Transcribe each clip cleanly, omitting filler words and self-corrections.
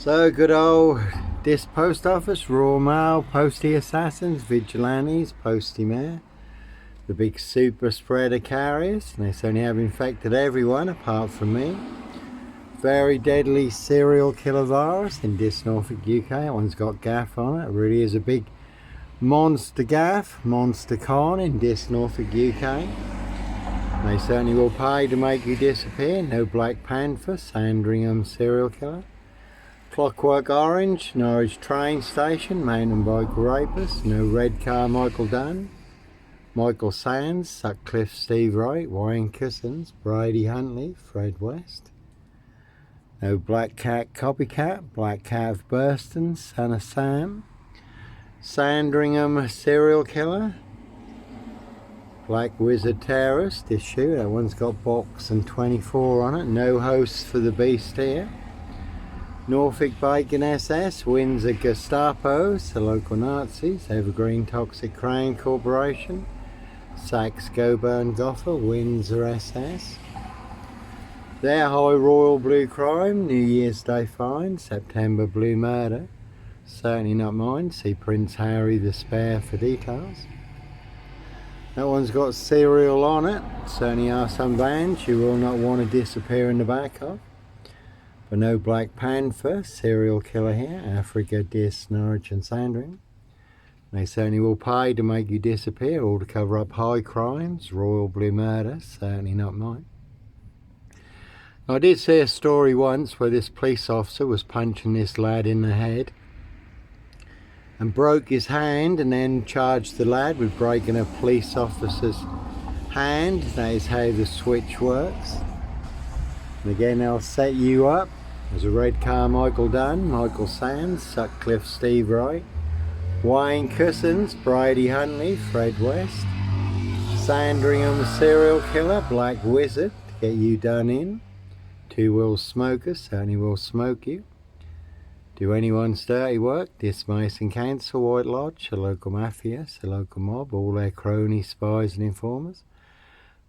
So good old this post office, Royal Mail, postie assassins, vigilantes, postie mayor, the big super spreader carriers, and they certainly have infected everyone apart from me. Very deadly serial killer virus in this Norfolk, UK. That one's got gaff on it. It really is a big monster gaff, monster con in this Norfolk, UK. They certainly will pay to make you disappear. No Black Panther, Sandringham serial killer. Clockwork Orange, Norwich train station, mountain bike rapist. No Red Car, Michael Dunn. Michael Sands, Sutcliffe Steve Wright, Warren Cousins, Brady Huntley, Fred West. No Black Cat Copycat, Black Cat of Burston, Son of Sam. Sandringham serial killer. Black Wizard terrorist issue, that one's got box and 24 on it. No hosts for the beast here. Norfolk Bacon SS, Windsor Gestapos, the local Nazis. Evergreen Toxic Crown Corporation. Sachs Goburn Goffer, Windsor SS. Their High Royal Blue Crime, New Year's Day Fine, September Blue Murder. Certainly not mine. See Prince Harry the Spare for details. That one's got serial on it. Certainly are some vans you will not want to disappear in the back of. But no Black Panther, serial killer here, Africa, Dis, Norwich and Sandringham. They certainly will pay to make you disappear or to cover up high crimes, Royal Blue Murder, certainly not mine. I did see a story once where this police officer was punching this lad in the head and broke his hand, and then charged the lad with breaking a police officer's hand. That is how the switch works. And again, they'll set you up. There's a Red Car, Michael Dunn, Michael Sands, Sutcliffe Steve Wright, Wayne Cousins, Brady Huntley, Fred West. Sandringham serial killer, Black Wizard, to get you done in. Two will smokers, certainly will smoke you. Do anyone's dirty work, dismiss and cancel White Lodge, the local mafia, the local mob, all their cronies, spies and informers,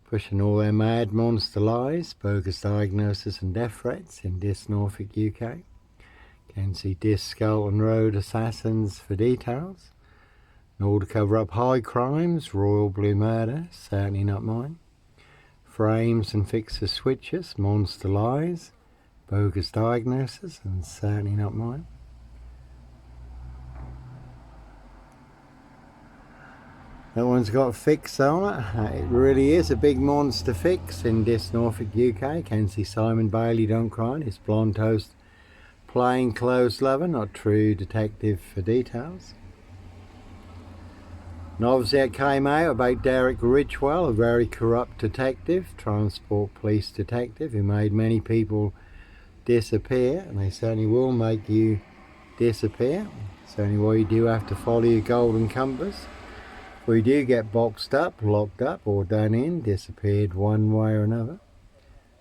pushing all their mad monster lies, bogus diagnosis and death threats in this Norfolk, UK. Can see Dis Skelton Road assassins for details. And all to cover up high crimes, Royal Blue Murder, certainly not mine. Frames and fixer switches, monster lies, bogus diagnosis, and certainly not mine. That one's got a fix on it. It really is a big monster fix in this Norfolk, UK. Can see Simon Bailey, don't cry. His blonde toast, plain clothes lover, not true detective for details. And obviously it came out about Derek Ridgewell, a very corrupt detective, transport police detective, who made many people disappear, and they certainly will make you disappear. Certainly why you do have to follow your golden compass. We do get boxed up, locked up, or done in, disappeared one way or another.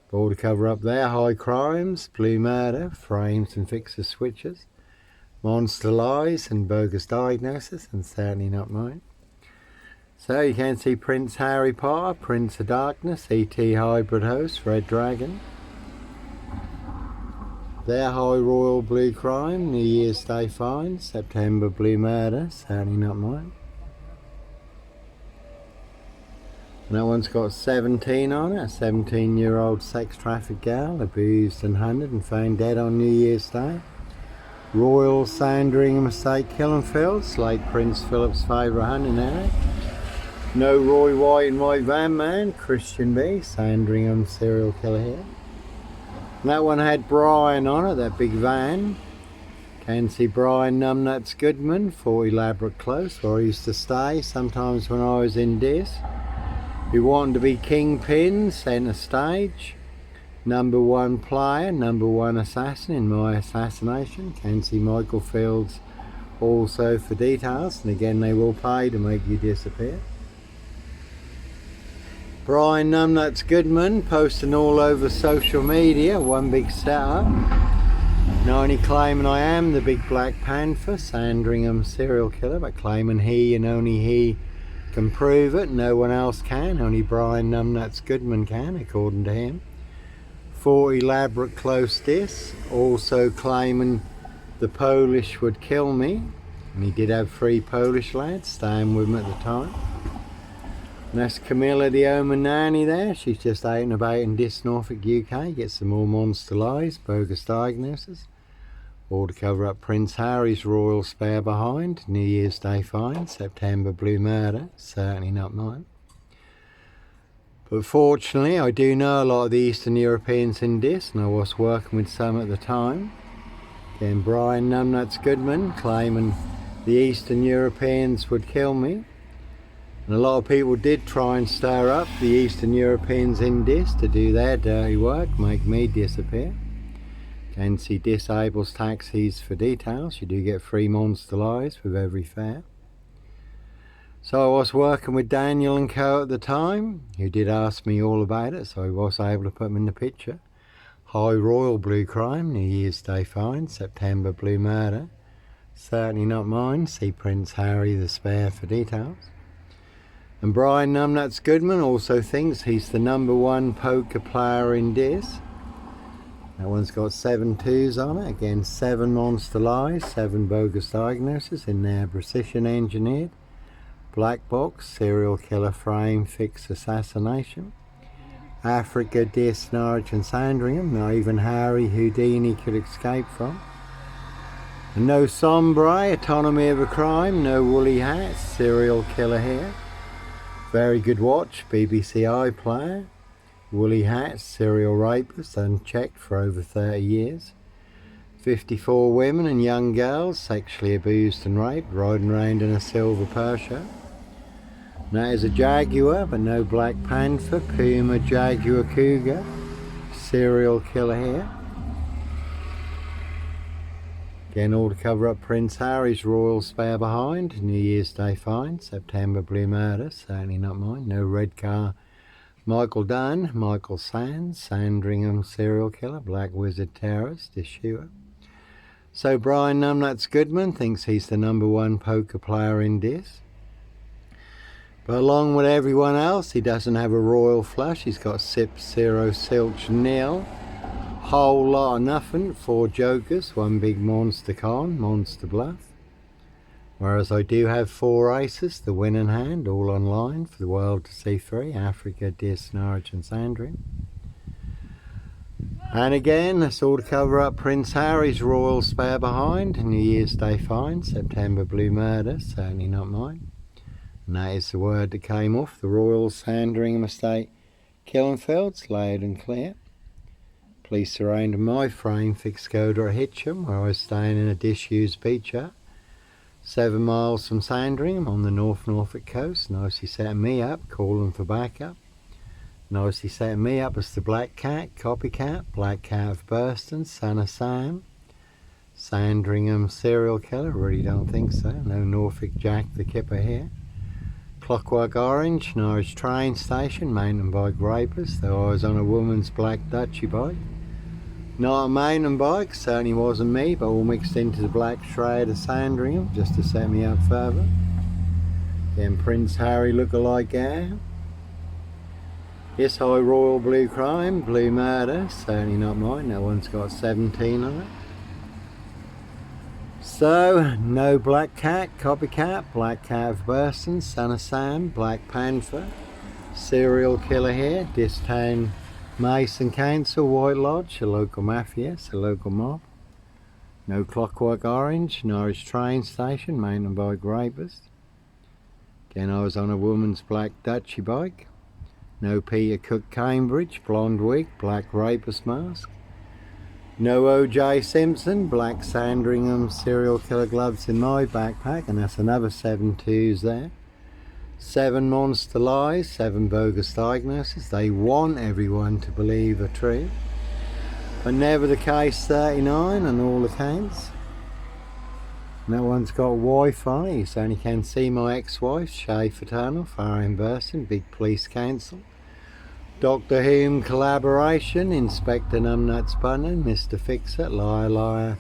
But all to cover up their high crimes, blue murder, frames and fixer switches, monster lies and bogus diagnosis, and certainly not mine. So you can see Prince Harry Potter, Prince of Darkness, E.T. Hybrid Host, Red Dragon. Their High Royal Blue Crime, New Year's Day Fine, September Blue Murder, certainly not mine. And that one's got 17 on it, a 17-year-old sex trafficked gal, abused and hunted and found dead on New Year's Day. Royal Sandringham Estate Killing Fields, late Prince Philip's favourite hunting area. No Roy White and White Van Man, Christian B, Sandringham serial killer here. And that one had Brian on it, that big van. Can see Brian Numbnuts Goodman, 40 Elaborate Close, where I used to stay sometimes when I was in Dis. Who wanted to be kingpin, centre stage. Number one player, number one assassin in my assassination. Can see Michael Fields also for details, and again they will pay to make you disappear. Brian Numbnuts Goodman posting all over social media, one big setup. Not only claiming I am the big Black Panther, Sandringham serial killer, but claiming he and only he can prove it. No one else can, only Brian Numbnuts Goodman can, according to him. 40 Elaborate Close Dis, also claiming the Polish would kill me. And he did have 3 Polish lads staying with him at the time. And that's Camilla the Omen Nanny there. She's just out and about in this Norfolk, UK. Get some more monster lies, bogus diagnosis. All to cover up Prince Harry's royal spare behind. New Year's Day fine. September blue murder. Certainly not mine. But fortunately, I do know a lot of the Eastern Europeans in this, and I was working with some at the time. Again, Brian Numbnuts Goodman claiming the Eastern Europeans would kill me. And a lot of people did try and stir up the Eastern Europeans in this to do their dirty work, make me disappear. Again, see Disables Taxis for details. You do get 3 monster lies with every fare. So I was working with Daniel and Co at the time, who did ask me all about it, so I was able to put them in the picture. High Royal Blue Crime, New Year's Day fine, September blue murder. Certainly not mine. See Prince Harry the spare for details. And Brian Numbnuts Goodman also thinks he's the #1 poker player in this. That one's got 7 2s on it. Again, 7 monster lies, 7 bogus diagnoses in there, precision engineered. Black box, serial killer frame, fixed assassination. Africa, Dis, Norwich and Sandringham. Not even Harry Houdini could escape from. And no Sombre, autonomy of a crime. No woolly hats, serial killer here. Very good watch, BBC iPlayer. Woolly hats, serial rapist, unchecked for over 30 years. 54 women and young girls sexually abused and raped, riding around in a silver Porsche. That is a Jaguar, but no Black Panther, Puma, Jaguar, Cougar. Serial killer here. Again, all to cover up Prince Harry's royal spare behind. New Year's Day fine, September blue murder, certainly not mine. No red car. Michael Dunn, Michael Sands, Sandringham serial killer, Black Wizard terrorist, issuer. So Brian Numbnuts Goodman thinks he's the #1 poker player in this. But along with everyone else, he doesn't have a royal flush. He's got Sip, 0, Silch, nil. Whole lot of nothing, 4 jokers, 1 big monster con, monster bluff. Whereas I do have 4 aces, the winning hand, all online for the world to see 3, Africa, Dis, Norwich and Sandringham. And again, that's all to cover up Prince Harry's royal spare behind, New Year's Day fine, September blue murder, certainly not mine. And that is the word that came off the Royal Sandringham Estate, Killenfields, loud and clear. Police surrounded my frame fixed Skoda at Hitcham, where I was staying in a disused beach hut. 7 miles from Sandringham on the North Norfolk coast. Nicely setting me up, calling for backup. Nicely setting me up as the Black Cat, copycat, Black Cat of Burston, son of Sam. Sandringham serial killer, really don't think so. No Norfolk Jack the Kipper here. Clockwork Orange, Norwich train station, mountain bike rapist, though I was on a woman's black Dutchy bike. Not a mountain bike, certainly wasn't me, but all mixed into the black shroud of Sandringham, just to set me up further. Then Prince Harry look-alike air. Yes, High Royal Blue Crime, Blue Murder, certainly not mine, that one's got 17 on it. So, no Black Cat, copycat, Black Cat of Burston, son of Sam, Black Panther, serial killer here, this town Mason Council, White Lodge, a local mafia, it's a local mob. No Clockwork Orange, Norwich train station, mountain bike rapist. Again, I was on a woman's black Dutchy bike. No Peter Cook Cambridge, blonde wig, black rapist mask. No O.J. Simpson, black Sandringham serial killer gloves in my backpack, and that's another 7 2s there. 7 monster lies, 7 bogus diagnoses. They want everyone to believe are true, but never the case 39 on all accounts. And that one's got Wi-Fi, so only can see my ex-wife, Shay Fraternal, far in Burston, big police council. Doctor Whom collaboration, Inspector Numbnuts Bunnan, Mr. Fix-It, Liar Liar,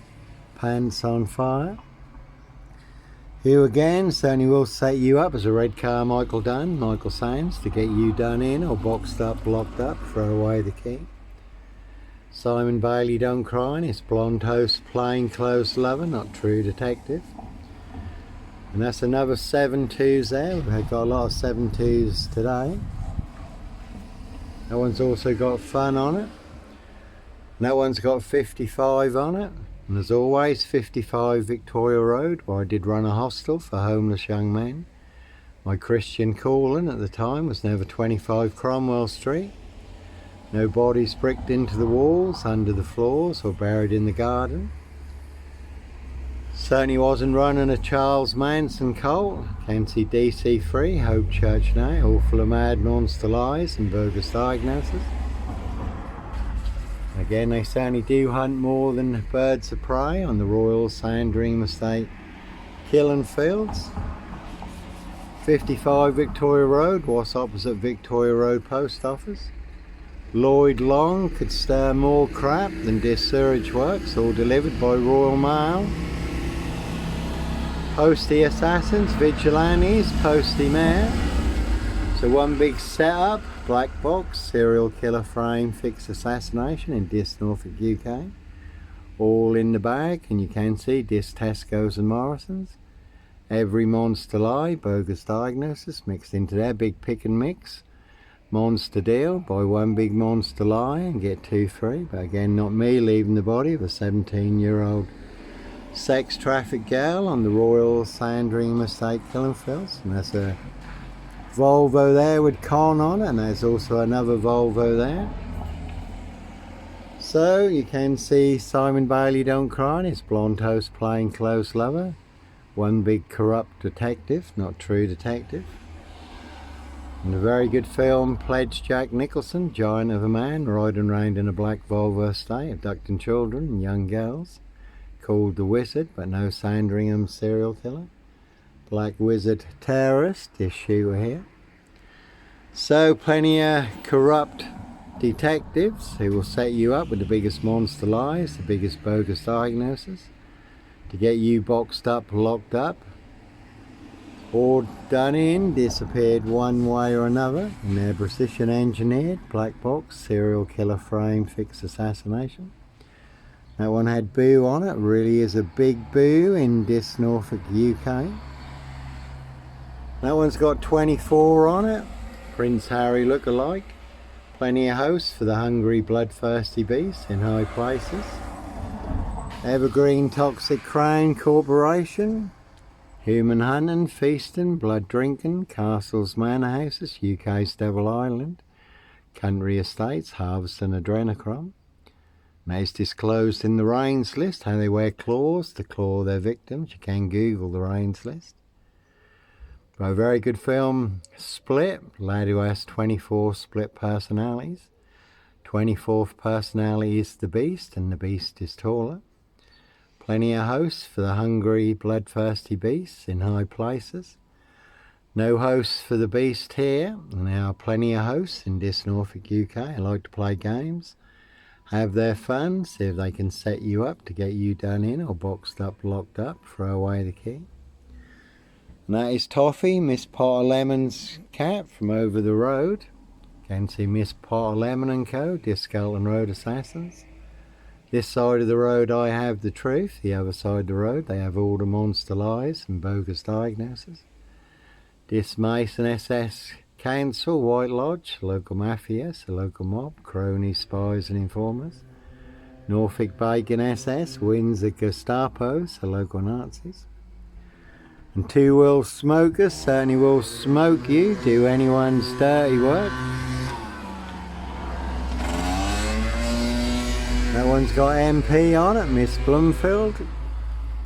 Pants on Fire. Here again, Sony will set you up as a red car Michael Dunn, Michael Sands, to get you done in or boxed up, locked up, throw away the key. Simon Bailey Don't Cry, his blonde host, plainclothes lover, not true detective. And that's another 7.2s there. We've got a lot of 7.2s today. That one's also got fun on it. And that one's got 55 on it. And as always, 55 Victoria Road, where I did run a hostel for homeless young men. My Christian calling at the time was never 25 Cromwell Street. No bodies bricked into the walls, under the floors, or buried in the garden. Certainly wasn't running a Charles Manson cult. Can see DC3, Hope Church now, all full of mad monster lies and bogus diagnoses. Again, they certainly do hunt more than birds of prey on the Royal Sandringham Estate killing fields. 55 Victoria Road, what's opposite Victoria Road Post Office. Lloyd Long could stir more crap than this sewage works, all delivered by Royal Mail. Postie assassins, vigilantes, postie mayor. So one big setup, black box, serial killer frame, fixed assassination in Dis, Norfolk, UK. All in the bag, and you can see Dis, Tesco's and Morrison's. Every monster lie, bogus diagnosis mixed into their big pick and mix. Monster deal, buy one big monster lie and get 2 free. But again, not me leaving the body of a 17-year-old sex trafficked girl on the Royal Sandringham Estate killing fields. And there's a Volvo there with con on it, and there's also another Volvo there. So you can see Simon Bailey Don't Cry, his blonde host plainclothes lover. One big corrupt detective, not true detective. And a very good film, Pledge Jack Nicholson, giant of a man, riding around in a black Volvo estate, abducting children and young girls. Called The Wizard, but no Sandringham serial killer. Black Wizard terrorist issue here. So plenty of corrupt detectives who will set you up with the biggest monster lies, the biggest bogus diagnosis, to get you boxed up, locked up, or done in, disappeared one way or another in their precision engineered black box serial killer frame fixed assassination. That one had boo on it, really is a big boo in Dis, Norfolk, UK. That one's got 24 on it, Prince Harry look-alike. Plenty of hosts for the hungry, bloodthirsty beasts in high places. Evergreen Toxic Crown Corporation. Human hunting, feasting, blood drinking, castles, manor houses, UK's Devil Island. Country estates, harvesting adrenochrome. Now it's disclosed in the Reigns list how they wear claws to claw their victims. You can Google the Reigns list. But a very good film, Split, lad who has 24 split personalities. 24th personality is the Beast, and the Beast is taller. Plenty of hosts for the hungry, bloodthirsty beasts in high places. No hosts for the Beast here, and there are plenty of hosts in Dis, Norfolk, UK. I like to play games. Have their fun, see if they can set you up to get you done in or boxed up, locked up, throw away the key. And that is Toffee, Miss Potter Lemon's cat from over the road. You can see Miss Potter Lemon and Co, Disco and Road Assassins. This side of the road I have the truth, the other side of the road they have all the monster lies and bogus diagnoses. Dis Mason SS Council, White Lodge, local mafias, a local mob, cronies, spies and informers. Norfolk Bacon SS, Windsor Gestapos, a local Nazis. And Two Will Smokers certainly will smoke you, do anyone's dirty work. That one's got MP on it, Miss Bloomfield.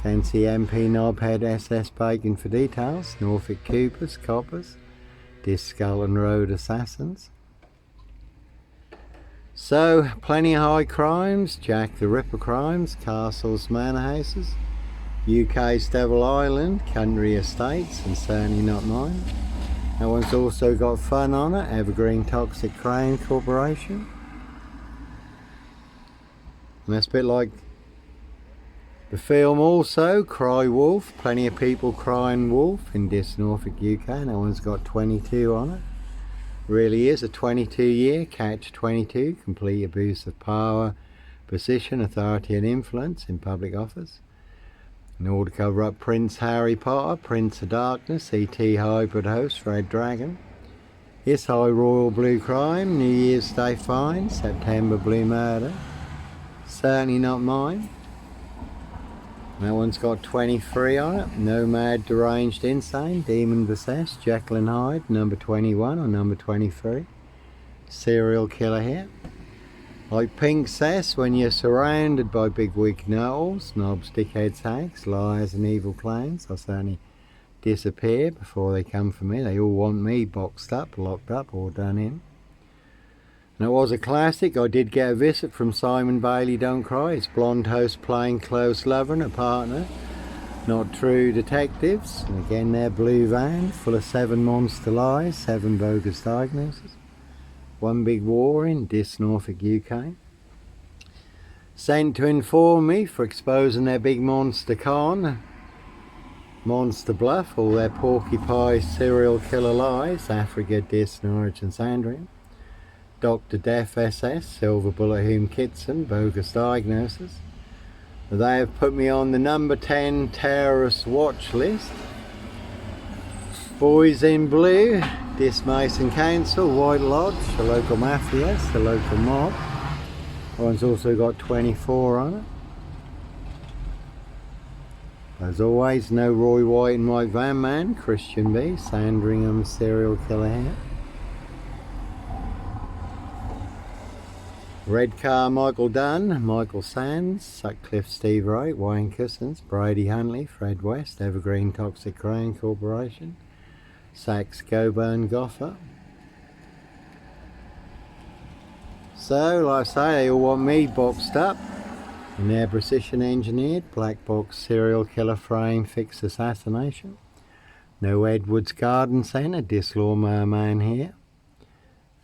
Can see MP Knobhead SS Bacon for details. Norfolk Coopers, Coppers. Dis Skull and Road Assassins. So, plenty of high crimes, Jack the Ripper crimes, castles, manor houses, UK's Devil Island, country estates, and certainly not mine. That one's also got fun on it, Evergreen Toxic Crown Corporation. And that's a bit like the film also, Cry Wolf, plenty of people crying wolf in Dis, Norfolk, UK, and that one's got 22 on it. Really is a 22-year catch 22, complete abuse of power, position, authority and influence in public office. In order to cover up Prince Harry Potter, Prince of Darkness, E.T. Hybrid Host, Red Dragon. Yes, High Royal Blue Crime, New Year's Day Fine, September Blue Murder. Certainly not mine. That one's got 23 on it. Nomad, Deranged, Insane, Demon Possessed, Jekyll and Hyde, number 21 or number 23. Serial killer here. Like Pink says, when you're surrounded by big wig knowles, knobs, dickheads, hags, liars and evil clowns, I'll certainly disappear before they come for me. They all want me boxed up, locked up or done in. And it was a classic. I did get a visit from Simon Bailey, Don't Cry. His blonde host playing close lover and a partner. Not True Detectives. And again their blue van full of 7 monster lies, 7 bogus diagnoses. One Big War in Dis, Norfolk, UK. Sent to inform me for exposing their big monster con. Monster bluff, all their porcupine serial killer lies. Africa, Dis, Norwich and Sandringham. Dr. Death SS, Silver Bullet Hume Kitson, bogus diagnosis. They have put me on the number 10 terrorist watch list. Boys in Blue, Dis Mason Council, White Lodge, the local mafias, the local mob. One's also got 24 on it. As always, no Roy White and White Van Man, Christian B, Sandringham serial killer here. Red Car, Michael Dunn, Michael Sands, Sutcliffe, Steve Wright, Wayne Cousins, Brady Huntley, Fred West, Evergreen Toxic Crown Corporation, Sachs, Goburn, Goffer. So, like I say, they all want me boxed up in their precision engineered black box serial killer frame fixed assassination. No Edwards Garden Centre, Dislaw Merman here.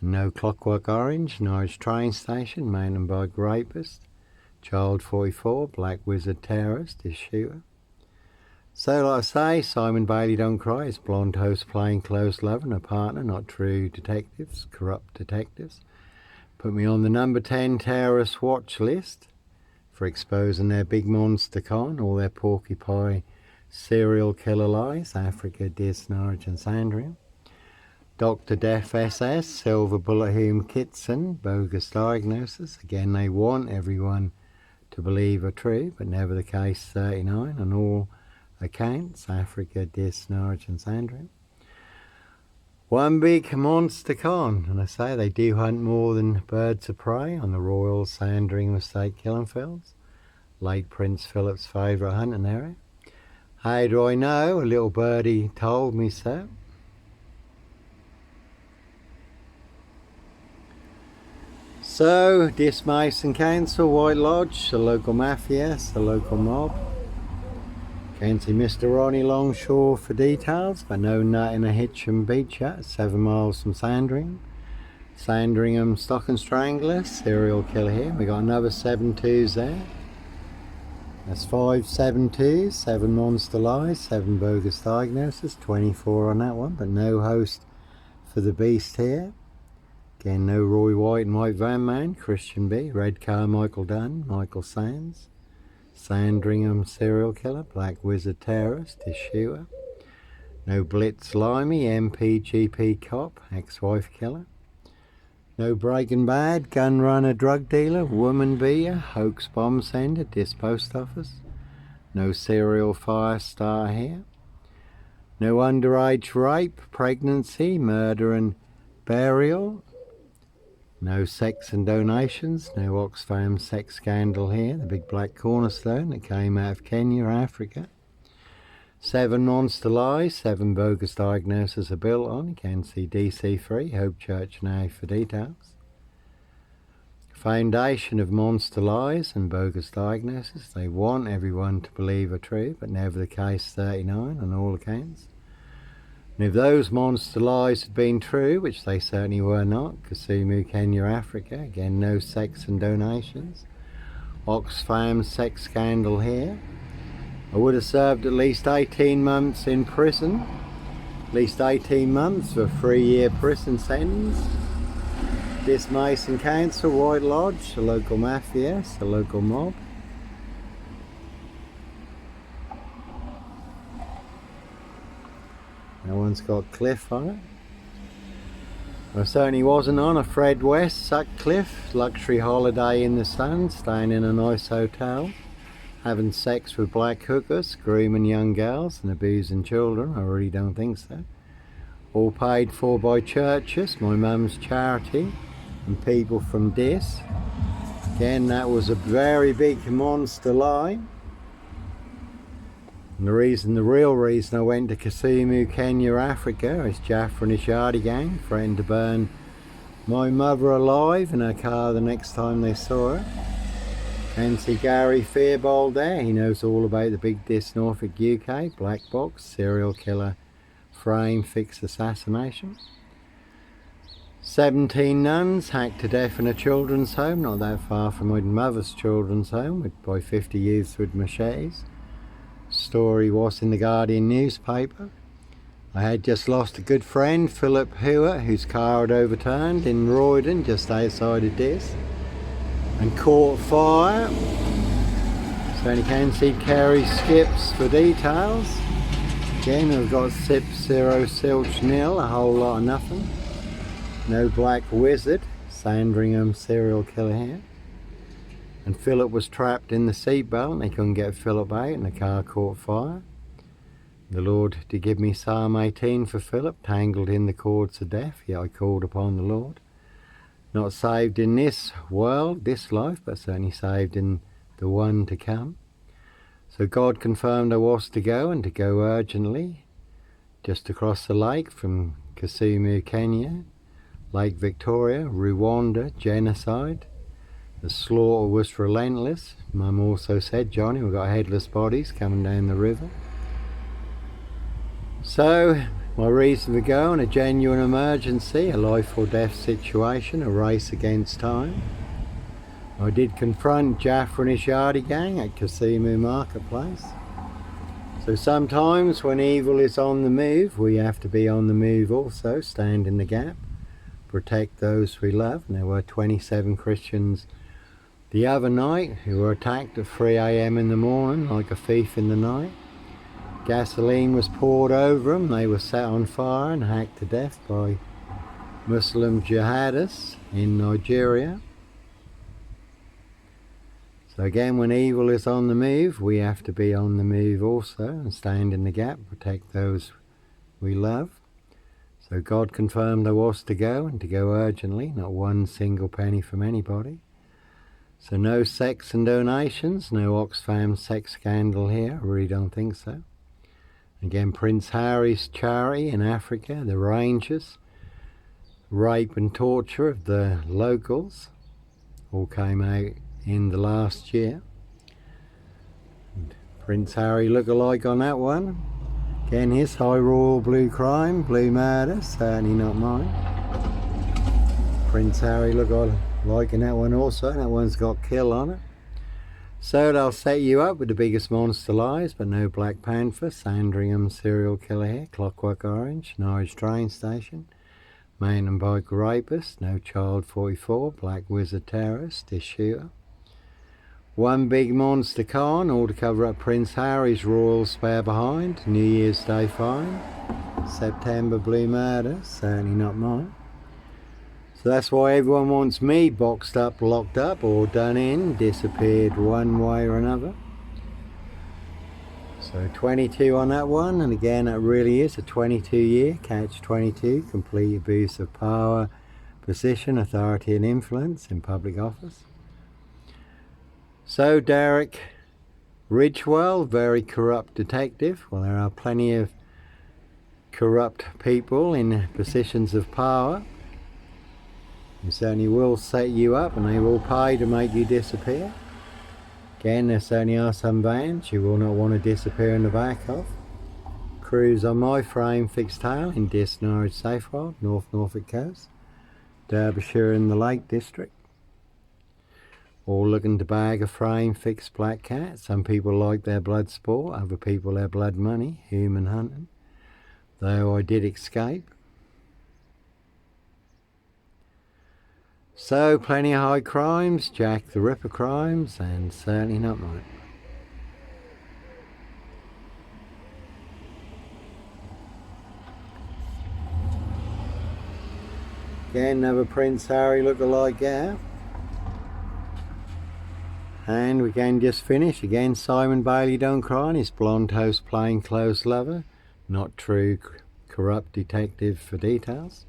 No Clockwork Orange, Norwich Train Station, Mountain Bike Rapist, Child 44, Black Wizard Terrorist, his shooter. So like I say, Simon Bailey Don't Cry, his blonde host playing close love and a partner, Not True Detectives, Corrupt Detectives. Put me on the number 10 terrorist watch list for exposing their big monster con, all their porcupine serial killer lies, Africa, Dis, Norwich and Sandringham. Dr. Death SS, Silver Bullet Hume Kitson, bogus diagnosis. Again, they want everyone to believe are true, but never the case 39 on all accounts, Africa, Dis, Norwich and Sandringham. One big monster con, and I say they do hunt more than birds of prey on the Royal Sandringham Estate killing fields. Late Prince Philip's favourite hunting area. How do I know? A little birdie told me so. So, Dis Mason Council, White Lodge, the local mafias, the local mob. Can see Mr. Ronnie Longshore for details, but no nut in a Hitcham beach at 7 miles from Sandringham. Sandringham Stock and Strangler, serial killer here. We got another 7-2s there. That's 5 7-2s, 7 monster lies, 7 bogus diagnosis, 24 on that one, but no host for the beast here. Again, no Roy White and White Van Man, Christian B, Red Car, Michael Dunn, Michael Sands, Sandringham serial killer, Black Wizard Terrorist, his shooter. No Blitz Limey, MP, GP cop, ex-wife killer. No Breaking Bad, gun runner, drug dealer, woman beater, hoax bomb sender, Dis post office. No serial fire star here. No underage rape, pregnancy, murder and burial. No sex and donations, no Oxfam sex scandal here, the big black cornerstone that came out of Kenya, Africa. 7 monster lies, 7 bogus diagnoses are built on. You can see DC3, Hope Church now for details. Foundation of monster lies and bogus diagnoses. They want everyone to believe are true, but never the case 39 on all accounts. And if those monster lies had been true, which they certainly were not, Kisumu, Kenya, Africa, again no sex and donations. Oxfam sex scandal here. I would have served at least 18 months in prison. At least 18 months for a 3-year prison sentence. This Mason Council, White Lodge, the local mafia, the local mob. That one's got cliff on it. I certainly wasn't on a Fred West Sutcliffe luxury holiday in the sun, staying in a nice hotel, having sex with black hookers, grooming young girls and abusing children. I really don't think so. All paid for by churches, my mum's charity, and people from Dis. Again, that was a very big monster lie. And the real reason I went to Kisumu, Kenya, Africa is Jaffa and his Yardie gang threatened to burn my mother alive in her car the next time they saw her. And see Gary Fearbold there, he knows all about the Big Dis Norfolk UK, black box, serial killer, frame, fixed assassination. 17 nuns hacked to death in a children's home, not that far from my mother's children's home, by 50 youths with machetes. Story was in the Guardian newspaper. I had just lost a good friend, Philip Hewitt, whose car had overturned in Roydon, just outside of Dis, and caught fire. So you can see Kerry Skips for details. Again, we've got Sip 0 Silch nil, a whole lot of nothing. No Black Wizard, Sandringham serial killer here. And Philip was trapped in the seatbelt and they couldn't get Philip out and the car caught fire. The Lord did give me Psalm 18 for Philip, tangled in the cords of death, yet I called upon the Lord. Not saved in this world, this life, but certainly saved in the one to come. So God confirmed I was to go, and to go urgently, just across the lake from Kisumu, Kenya, Lake Victoria, Rwanda, genocide. The slaughter was relentless. Mum also said, Johnny, we've got headless bodies coming down the river. So, my reason for going, a genuine emergency, a life or death situation, a race against time. I did confront Jaffa and his Yardie gang at Kisumu Marketplace. So sometimes when evil is on the move, we have to be on the move also, stand in the gap, protect those we love. And there were 27 Christians the other night who were attacked at 3 AM in the morning like a thief in the night. Gasoline was poured over them, they were set on fire and hacked to death by Muslim jihadists in Nigeria. So again, when evil is on the move, we have to be on the move also and stand in the gap, protect those we love. So God confirmed I was to go, and to go urgently, not one single penny from anybody. So no sex and donations, no Oxfam sex scandal here, I really don't think so. Again, Prince Harry's charity in Africa, the Rangers, rape and torture of the locals, all came out in the last year. And Prince Harry look-alike on that one. Again, his high royal blue crime, blue murder, certainly not mine. Prince Harry look-alike in that one also, that one's got kill on it. So they'll set you up with the biggest monster lies, but no Black Panther, Sandringham serial killer here, Clockwork Orange, Norwich train station, mountain bike rapist, no Child 44, Black Wizard terrorist, this shooter. One big monster con, all to cover up Prince Harry's royal spare behind, New Year's Day fine, September blue murder, certainly not mine. So that's why everyone wants me boxed up, locked up, or done in, disappeared one way or another. So 22 on that one, and again that really is a 22-year catch-22, complete abuse of power, position, authority and influence in public office. So Derek Ridgewell, very corrupt detective. Well, there are plenty of corrupt people in positions of power. They certainly will set you up and they will pay to make you disappear. Again, there certainly are some vans you will not want to disappear in the back of. Cruise on my frame fixed tail in Dis Norwich Safewild, North Norfolk Coast, Derbyshire in the Lake District. All looking to bag a frame fixed black cat. Some people like their blood sport, other people their blood money, human hunting. Though I did escape. So plenty of high crimes, Jack the Ripper crimes, and certainly not mine. Again, another Prince Harry look-alike there. And we can just finish again. Simon Bailey Don't Cry and his blonde host plain clothes lover, not true corrupt detective for details.